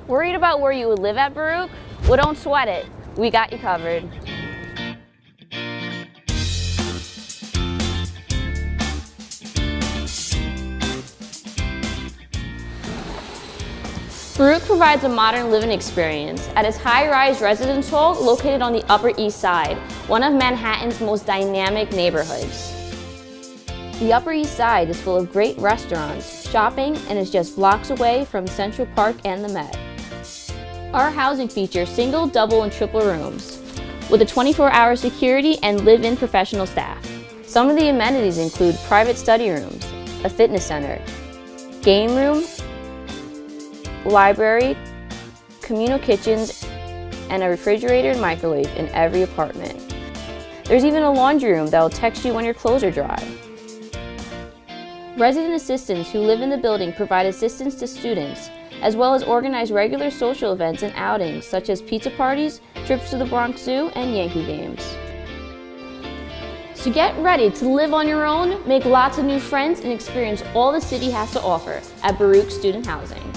Worried about where you would live at Baruch? Well, don't sweat it. We got you covered. Baruch provides a modern living experience at its high-rise residence hall located on the Upper East Side, one of Manhattan's most dynamic neighborhoods. The Upper East Side is full of great restaurants, shopping, and is just blocks away from Central Park and the Met. Our housing features single, double, and triple rooms, with a 24-hour security and live-in professional staff. Some of the amenities include private study rooms, a fitness center, game room, library, communal kitchens, and a refrigerator and microwave in every apartment. There's even a laundry room that will text you when your clothes are dry. Resident assistants who live in the building provide assistance to students, as well as organize regular social events and outings such as pizza parties, trips to the Bronx Zoo, and Yankee games. So get ready to live on your own, make lots of new friends, and experience all the city has to offer at Baruch Student Housing.